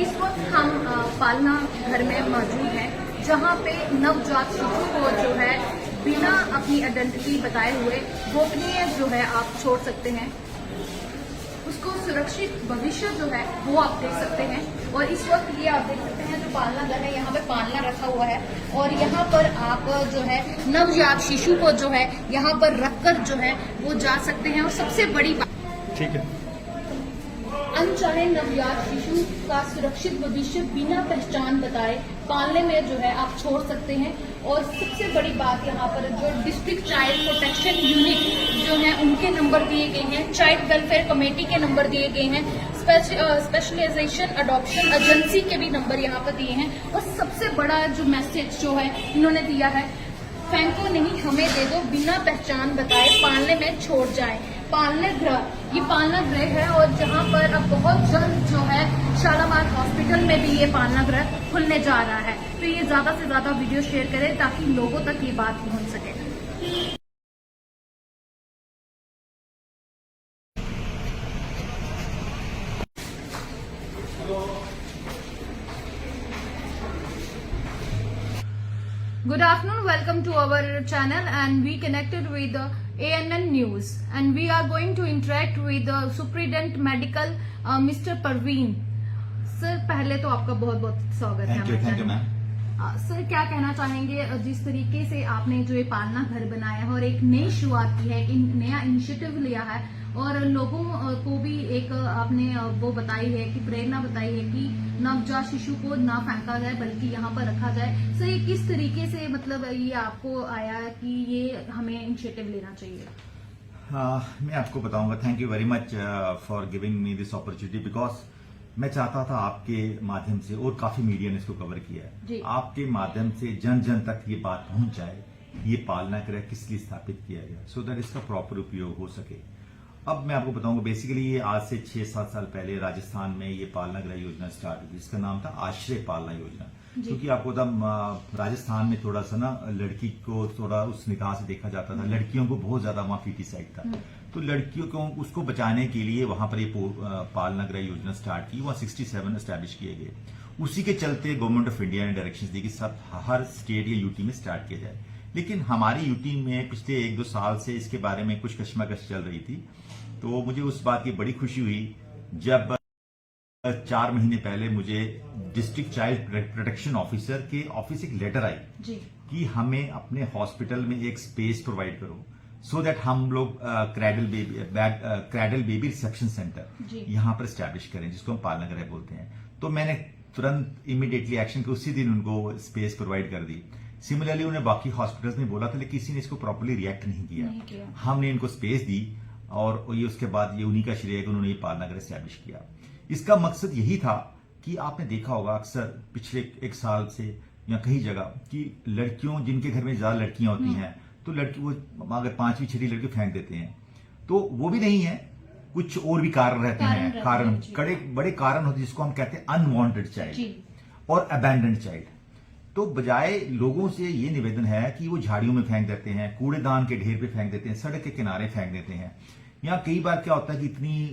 इस वक्त हम पालना घर में मौजूद हैं, जहां पे नवजात शिशु को जो है बिना अपनी आइडेंटिटी बताए हुए गोपनीय जो है आप छोड़ सकते हैं। उसको सुरक्षित भविष्य जो है वो आप देख सकते हैं। और इस वक्त ये आप देख सकते हैं जो पालना घर है, यहाँ पे पालना रखा हुआ है और यहाँ पर आप जो है नवजात शिशु को जो है यहाँ पर रखकर जो है वो जा सकते हैं। और सबसे बड़ी बात, ठीक है, अनचाहे नवजात शिशु का सुरक्षित भविष्य बिना पहचान बताए पालने में जो है आप छोड़ सकते हैं। और सबसे बड़ी बात यहाँ पर जो डिस्ट्रिक्ट चाइल्ड प्रोटेक्शन यूनिट जो है उनके नंबर दिए गए हैं, चाइल्ड वेलफेयर कमेटी के नंबर दिए गए हैं, स्पेशलाइजेशन अडॉप्शन एजेंसी के भी नंबर यहाँ पर दिए हैं। और सबसे बड़ा जो मैसेज जो है इन्होंने दिया है, फेंको नहीं हमें दे दो, बिना पहचान बताए पालने में छोड़ जाए। पालना गृह, ये पालना गृह है और जहाँ पर अब बहुत जल्द जो है शालामार हॉस्पिटल में भी ये पालना गृह खुलने जा रहा है। तो ये ज्यादा से ज्यादा वीडियो शेयर करें ताकि लोगों तक ये बात पहुंच सके। Good afternoon, welcome to our channel and we connected with ANN News and we are going to interact with the Superintendent Medical Mr. Parveen. Sir पहले तो आपका बहुत बहुत स्वागत है। Thank you ma'am. सर क्या कहना चाहेंगे जिस तरीके से आपने जो ये पालना घर बनाया है और एक नई शुरुआत की है, एक नया इनिशिएटिव लिया है और लोगों को भी एक आपने वो बताई है कि प्रेरणा बताई है कि नवजात शिशु को ना फेंका जाए बल्कि यहाँ पर रखा जाए। सर ये किस तरीके से मतलब ये आपको आया कि ये हमें इनिशिएटिव लेना चाहिए? मैं आपको बताऊंगा। Thank you very much for giving me this opportunity, because मैं चाहता था आपके माध्यम से, और काफी मीडिया ने इसको कवर किया है, आपके माध्यम से जन जन तक ये बात पहुंच जाए, ये पालना गृह किस लिए स्थापित किया गया, सो दैट इसका प्रॉपर उपयोग हो सके। अब मैं आपको बताऊंगा, बेसिकली ये आज से 6-7 साल पहले राजस्थान में ये पालना गृह योजना स्टार्ट हुई, जिसका नाम था आश्रय पालना योजना। क्योंकि आपको राजस्थान में थोड़ा सा ना लड़की को थोड़ा उस निगाह से देखा जाता था, लड़कियों को बहुत ज्यादा वहां फीटिसाइड था, तो लड़कियों को उसको बचाने के लिए वहां पर ये पालना गृह योजना स्टार्ट की, वहां 67 एस्टैब्लिश किए गए। उसी के चलते गवर्नमेंट ऑफ इंडिया ने डायरेक्शंस दी कि सब हर स्टेट या यूटी में स्टार्ट किया जाए। लेकिन हमारी यूटी में पिछले 1-2 साल से इसके बारे में कुछ कशमकश चल रही थी, तो मुझे उस बात की बड़ी खुशी हुई जब 4 महीने पहले मुझे डिस्ट्रिक्ट चाइल्ड प्रोटेक्शन ऑफिसर के ऑफिस एक लेटर आई कि हमें अपने हॉस्पिटल में एक स्पेस प्रोवाइड करो, सो दैट हम लोग क्रैडल बेबी रिसेप्शन सेंटर यहाँ पर स्टैब्लिश करें, जिसको हम पालना गृह बोलते हैं। तो मैंने तुरंत इमीडिएटली एक्शन के उसी दिन उनको स्पेस प्रोवाइड कर दी। सिमिलरली उन्हें बाकी हॉस्पिटल्स ने बोला था, लेकिन किसी ने इसको प्रॉपर्ली रिएक्ट नहीं किया। हमने इनको स्पेस दी और ये उसके बाद ये उन्हीं का श्रेय है कि उन्होंने ये पालना गृह स्टैब्लिश किया। इसका मकसद यही था कि आपने देखा होगा अक्सर पिछले 1 साल से या कई जगह कि लड़कियों, जिनके घर में ज्यादा लड़कियां होती हैं, तो लड़की वो अगर 5वीं-6वीं लड़की फेंक देते हैं, तो वो भी नहीं है, कुछ और भी कारण रहते हैं, बड़े कारण होते हैं, जिसको हम कहते हैं अनवांटेड चाइल्ड और अबैंडन्ड चाइल्ड। तो बजाय लोगों से ये निवेदन है कि वो झाड़ियों में फेंक देते हैं, कूड़ेदान के ढेर पे फेंक देते हैं, सड़क के किनारे फेंक देते हैं, या कई बार क्या होता है कि इतनी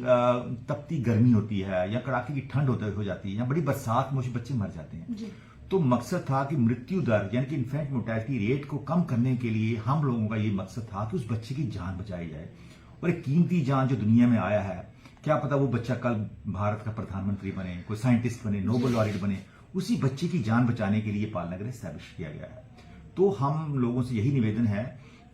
तपती गर्मी होती है या कड़ाके की ठंड हो जाती है या बड़ी बरसात में बच्चे मर जाते हैं। तो मकसद था कि मृत्यु दर यानी कि इन्फेंट मोर्टेलिटी रेट को कम करने के लिए हम लोगों का ये मकसद था कि उस बच्चे की जान बचाई जाए। और एक कीमती जान जो दुनिया में आया है, क्या पता वो बच्चा कल भारत का प्रधानमंत्री बने, कोई साइंटिस्ट बने, नोबेल लॉरेट बने, उसी बच्चे की जान बचाने के लिए पालना गृह एस्टैब्लिश किया गया है। तो हम लोगों से यही निवेदन है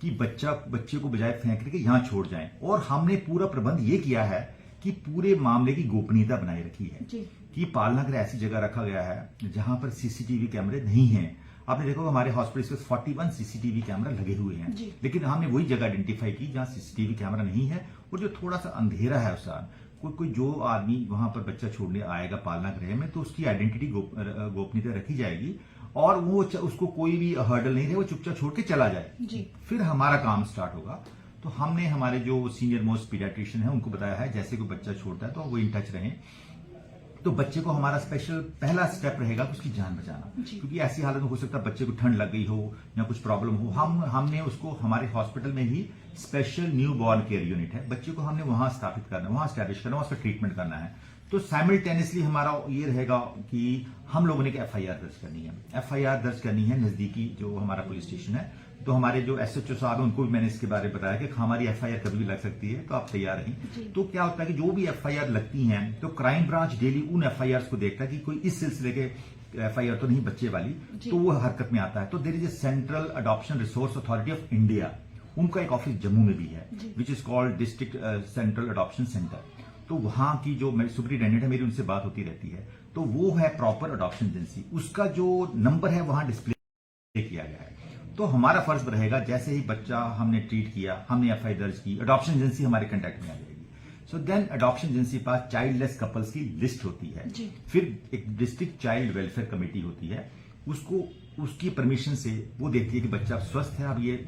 कि बच्चे को बजाय फेंकने के यहां छोड़ जाएं। और हमने पूरा प्रबंध ये किया है कि पूरे मामले की गोपनीयता बनाई रखी है कि पालना गृह ऐसी जगह रखा गया है जहां पर सीसीटीवी कैमरे नहीं हैं। आपने देखो हमारे हॉस्पिटल में 41 सीसीटीवी कैमरा लगे हुए हैं, लेकिन हमने वही जगह आइडेंटिफाई की जहां सीसीटीवी कैमरा नहीं है और जो थोड़ा सा अंधेरा है उस कोई जो आदमी वहां पर बच्चा छोड़ने आएगा पालना गृह में, तो उसकी आइडेंटिटी गोपनीयता रखी जाएगी और वो उसको कोई भी हर्डल नहीं रहे, वो चुपचाप छोड़ के चला जाए। फिर हमारा काम स्टार्ट होगा। तो हमने हमारे जो सीनियर मोस्ट पीडियाट्रिशियन है उनको बताया है, जैसे कोई बच्चा छोड़ता है तो वो इन टच रहें। तो बच्चे को हमारा स्पेशल पहला स्टेप रहेगा उसकी जान बचाना, क्योंकि ऐसी हालत में हो सकता है बच्चे को ठंड लग गई हो या कुछ प्रॉब्लम हो। हमने उसको हमारे हॉस्पिटल में ही special newborn care unit है, बच्चे को हमने वहां स्थापित करना है, वहां स्टैब्लिश करना है, उसका ट्रीटमेंट करना है। तो साइमल्टेनियसली हमारा ये रहेगा कि हम लोगों ने एक एफआईआर दर्ज करनी है। एफआईआर दर्ज करनी है नजदीकी जो हमारा पुलिस स्टेशन है। तो हमारे जो एसएचओ साहब हैं उनको भी मैंने इसके बारे में बताया कि हमारी एफआईआर कभी भी लग सकती है, तो आप तैयार रहें। तो क्या होता है कि जो भी एफआईआर लगती हैं तो क्राइम ब्रांच डेली उन एफआईआर को देखता है कि कोई इस सिलसिले के एफआईआर तो नहीं बच्चे वाली, तो वो हरकत में आता है। तो there is a central adoption resource authority of India, उनका एक ऑफिस जम्मू में भी है which is called district central adoption centre. तो वहां की जो सुप्रिटेंडेंट है, मेरी उनसे बात होती रहती है, तो वो है प्रॉपर अडॉप्शन एजेंसी, उसका जो नंबर है वहां डिस्प्ले किया गया है। तो हमारा फर्ज रहेगा जैसे ही बच्चा हमने ट्रीट किया, हमने एफआईआर दर्ज की, अडॉप्शन एजेंसी हमारे कंटेक्ट में आ जाएगी। सो देन अडॉप्शन एजेंसी पास चाइल्डलेस कपल्स की लिस्ट होती है, फिर एक डिस्ट्रिक्ट चाइल्ड वेलफेयर कमेटी होती है, उसको उसकी परमिशन से वो देखती है कि बच्चा स्वस्थ है, अब ये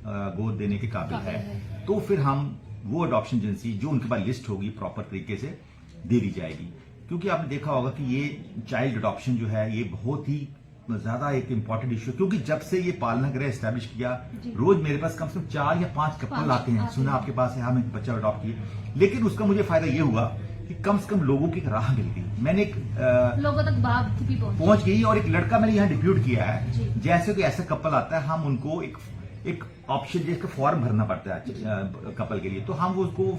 गोद देने के काबिल है, तो फिर हम वो अडॉप्शन एजेंसी जो उनके पास लिस्ट होगी प्रॉपर तरीके से दे दी जाएगी। क्योंकि आपने देखा होगा कि ये चाइल्ड अडॉप्शन जो है ये बहुत ही ज्यादा एक इंपॉर्टेंट इश्यू, क्योंकि जब से ये पालना गृह एस्टैब्लिश किया, रोज मेरे पास कम से कम 4 या 5 कपल आते हैं, सुना आपके पास है, हम एक बच्चा अडॉप्ट किए। लेकिन उसका मुझे फायदा ये हुआ कि कम से कम लोगों की राह मिल गई, मैंने एक लोगों तक बात भी पहुंच गई। और एक लड़का मैंने यहाँ डिप्यूट किया है, जैसे कोई ऐसा कपल आता है, हम उनको एक ऑप्शन जिसका फॉर्म भरना पड़ता है कपल के लिए, तो हम उसको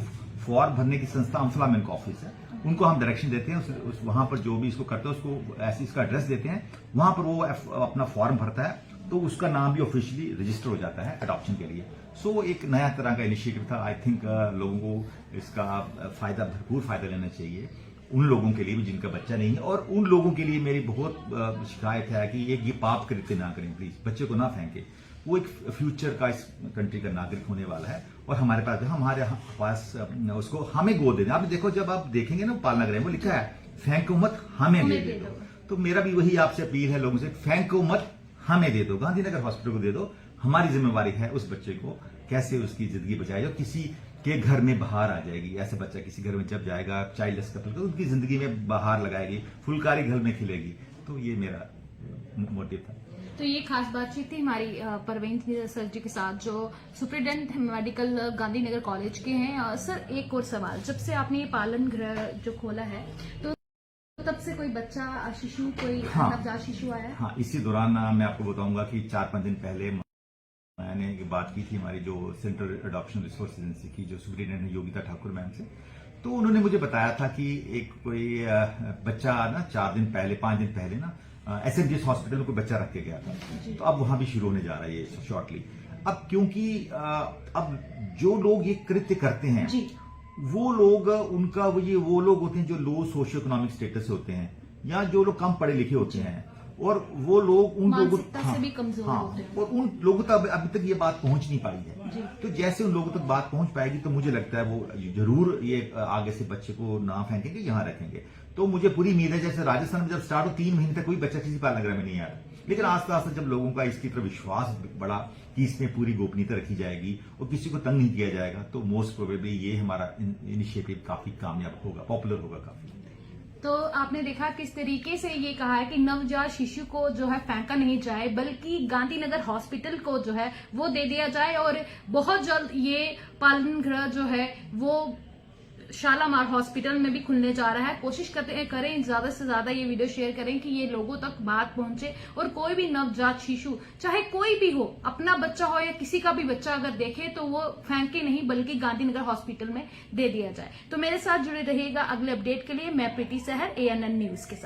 फॉर्म भरने की संस्था अम्फला में उनका ऑफिस है, उनको हम डायरेक्शन देते हैं, वहां पर जो भी इसको करते हैं उसको ऐसे इसका एड्रेस देते हैं, वहां पर वो अपना फॉर्म भरता है, तो उसका नाम भी ऑफिशियली रजिस्टर हो जाता है अडॉप्शन के लिए। सो एक नया तरह का इनिशिएटिव था। आई थिंक लोगों को इसका भरपूर फायदा लेना चाहिए, उन लोगों के लिए भी जिनका बच्चा नहीं है, और उन लोगों के लिए मेरी बहुत शिकायत है कि ये पाप कृत्य ना करें, प्लीज बच्चे को ना फेंके। वो एक फ्यूचर का इस कंट्री का नागरिक होने वाला है, और हमारे पास उसको हमें गोद देना। आप देखो, जब आप देखेंगे ना पालना गृह में लिखा है फेंको मत, हमें दे दो। तो मेरा भी वही आपसे अपील है लोगों से, फेंको मत, हमें दे दो, गांधीनगर हॉस्पिटल को दे दो। हमारी जिम्मेवारी है उस बच्चे को कैसे उसकी जिंदगी बचाई जाए, किसी के घर में बहार आ जाएगी। ऐसा बच्चा किसी घर में जब जाएगा चाइल्डलेस कपल तो उनकी जिंदगी में बहार लगाएगी, फुलकारी घर में खिलेगी। तो ये मेरा मोटिव था। तो ये खास बातचीत थी हमारी परवीन सर जी के साथ, जो सुप्रिटेंडेंट मेडिकल गांधीनगर कॉलेज के हैं। सर एक और सवाल, जब से आपने ये पालन गृह जो खोला है तो तब से कोई बच्चा शिशु, कोई नवजात शिशु आया? हाँ, इसी दौरान मैं आपको बताऊंगा कि 4-5 दिन पहले मैंने बात की थी हमारी जो सेंट्रल अडॉप्शन रिसोर्स एजेंसी की जो सुप्रिटेंडेंट योगिता ठाकुर मैम से। तो उन्होंने मुझे बताया था कि एक कोई बच्चा ना 5 दिन पहले ना एसएमजीएस हॉस्पिटल में कोई बच्चा रख के गया था, तो अब वहां भी शुरू होने जा रहा है ये शॉर्टली। अब क्योंकि अब जो लोग ये कृत्य करते हैं वो लोग वो लोग होते हैं जो लो सोशियो इकोनॉमिक स्टेटस से होते हैं, या जो लोग कम पढ़े लिखे होते हैं, और वो लोग उन लोगों से भी कमजोर होते हैं, और उन लोगों तक अभी तक ये बात पहुंच नहीं पाई है। तो जैसे उन लोगों तक बात पहुंच पाएगी तो मुझे लगता है वो जरूर ये आगे से बच्चे को ना फेंकेंगे, यहाँ रखेंगे। तो मुझे पूरी उम्मीद है, जैसे राजस्थान में जब स्टार्ट हो 3 महीने तक कोई बच्चा किसी पालना गृह में नहीं आया, लेकिन आस्ते आस्ते जब लोगों का इसकी तरफ विश्वास बढ़ा कि इसमें पूरी गोपनीयता रखी जाएगी और किसी को तंग नहीं किया जाएगा, तो मोस्ट प्रोबेबली ये हमारा इनिशिएटिव काफी कामयाब होगा, पॉपुलर होगा काफी। तो आपने देखा किस तरीके से ये कहा है कि नवजात शिशु को जो है फेंका नहीं जाए, बल्कि गांधीनगर हॉस्पिटल को जो है वो दे दिया जाए, और बहुत जल्द ये पालन गृह जो है वो शालामार हॉस्पिटल में भी खुलने जा रहा है। कोशिश करें ज्यादा से ज्यादा ये वीडियो शेयर करें कि ये लोगों तक बात पहुंचे, और कोई भी नवजात शिशु चाहे कोई भी हो, अपना बच्चा हो या किसी का भी बच्चा अगर देखे तो वो फेंके नहीं, बल्कि गांधीनगर हॉस्पिटल में दे दिया जाए। तो मेरे साथ जुड़े रहिएगा अगले अपडेट के लिए। मैं प्रीति सहर, ANN न्यूज के साथ।